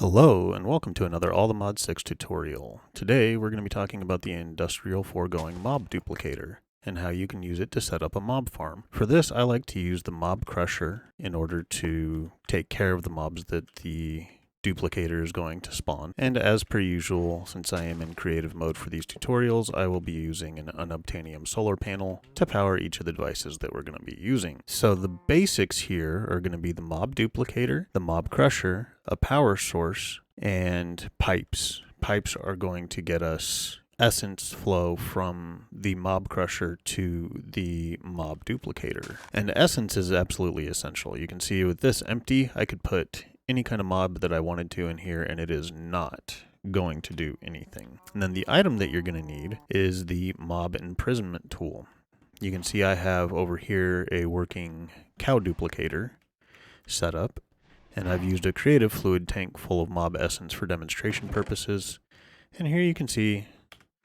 Hello and welcome to another All the Mod 6 tutorial. Today we're going to be talking about the Industrial Foregoing Mob Duplicator and how you can use it to set up a mob farm. For this I like to use the mob crusher in order to take care of the mobs that the duplicator is going to spawn. And as per usual, since I am in creative mode for these tutorials, I will be using an unobtainium solar panel to power each of the devices that we're going to be using. So the basics here are going to be the mob duplicator, the mob crusher, a power source, and pipes. Pipes are going to get us essence flow from the mob crusher to the mob duplicator. And essence is absolutely essential. You can see with this empty, I could put any kind of mob that I wanted to in here, and it is not going to do anything. And then the item that you're going to need is the mob imprisonment tool. You can see I have over here a working cow duplicator set up, and I've used a creative fluid tank full of mob essence for demonstration purposes. And here you can see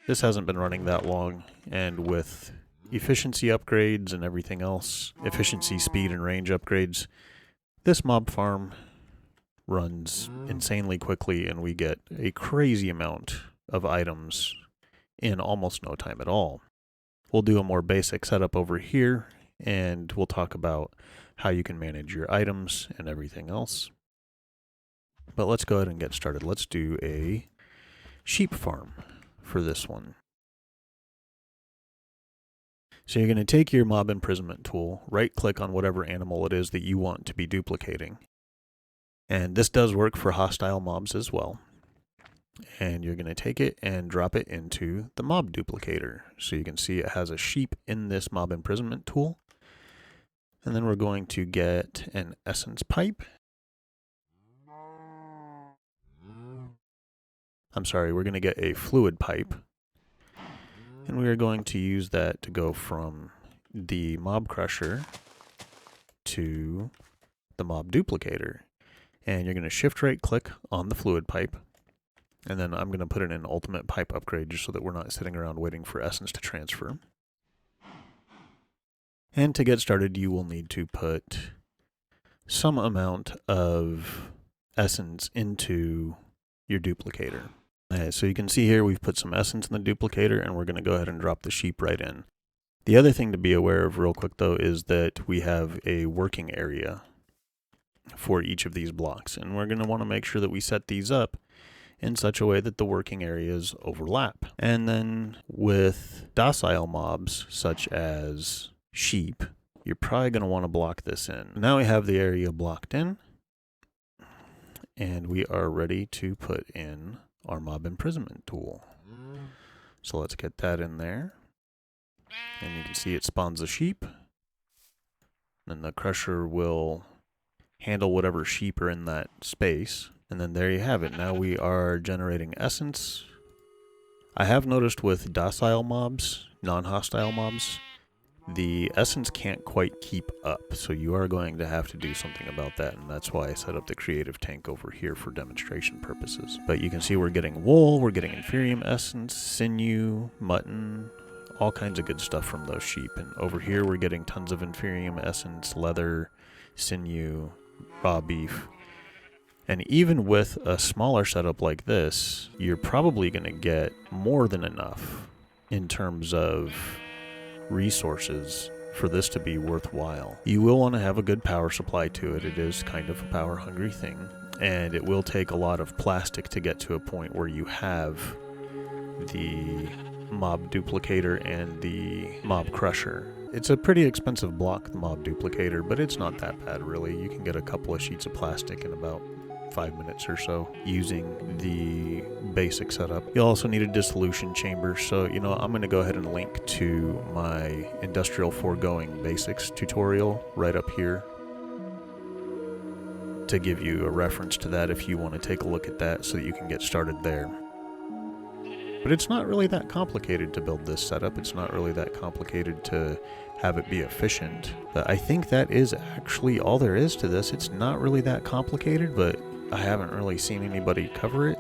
this hasn't been running that long, and with efficiency upgrades and everything else, efficiency, speed, and range upgrades, this mob farm runs insanely quickly, and we get a crazy amount of items in almost no time at all. We'll do a more basic setup over here, and we'll talk about how you can manage your items and everything else. But let's go ahead and get started. Let's do a sheep farm for this one. So you're going to take your mob imprisonment tool, right click on whatever animal it is that you want to be duplicating. And this does work for hostile mobs as well. And you're going to take it and drop it into the mob duplicator. So you can see it has a sheep in this mob imprisonment tool. And then we're going to get an essence pipe. We're going to get a fluid pipe. And we are going to use that to go from the mob crusher to the mob duplicator. And you're going to shift right click on the fluid pipe. And then I'm going to put it in ultimate pipe upgrade just so that we're not sitting around waiting for essence to transfer. And to get started, you will need to put some amount of essence into your duplicator. So you can see here we've put some essence in the duplicator, and we're going to go ahead and drop the sheep right in. The other thing to be aware of real quick though is that we have a working area for each of these blocks, and we're going to want to make sure that we set these up in such a way that the working areas overlap. And then with docile mobs such as sheep, you're probably going to want to block this in. Now we have the area blocked in, and we are ready to put in our mob imprisonment tool. So let's get that in there, and you can see it spawns a sheep. Then the crusher will handle whatever sheep are in that space. And then there you have it. Now we are generating essence. I have noticed with docile mobs, non-hostile mobs, the essence can't quite keep up. So you are going to have to do something about that. And that's why I set up the creative tank over here for demonstration purposes. But you can see we're getting wool, we're getting inferium essence, sinew, mutton, all kinds of good stuff from those sheep. And over here we're getting tons of inferium essence, leather, sinew, raw beef. And even with a smaller setup like this, you're probably going to get more than enough in terms of resources for this to be worthwhile. You will want to have a good power supply to it. It is kind of a power hungry thing, and it will take a lot of plastic to get to a point where you have the mob duplicator and the mob crusher. It's a pretty expensive block, the mob duplicator, but it's not that bad really. You can get a couple of sheets of plastic in about 5 minutes or so using the basic setup. You'll also need a dissolution chamber, so I'm going to go ahead and link to my Industrial Foregoing Basics tutorial right up here to give you a reference to that if you want to take a look at that so that you can get started there. But it's not really that complicated to build this setup. It's not really that complicated to have it be efficient. But I think that is actually all there is to this. It's not really that complicated, but I haven't really seen anybody cover it.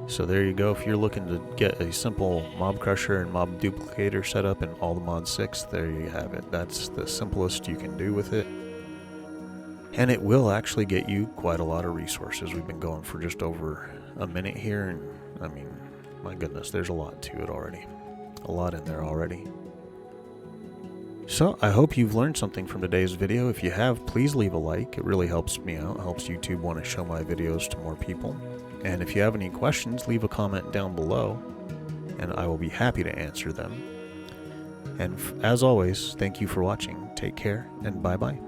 So there you go. If you're looking to get a simple mob crusher and mob duplicator setup in all the mod 6, there you have it. That's the simplest you can do with it. And it will actually get you quite a lot of resources. We've been going for just over a minute here, and I mean, my goodness, there's a lot to it already. A lot in there already. So I hope you've learned something from today's video. If you have, please leave a like. It really helps me out, helps YouTube want to show my videos to more people. And if you have any questions, leave a comment down below, and I will be happy to answer them. And as always, thank you for watching. Take care, and bye-bye.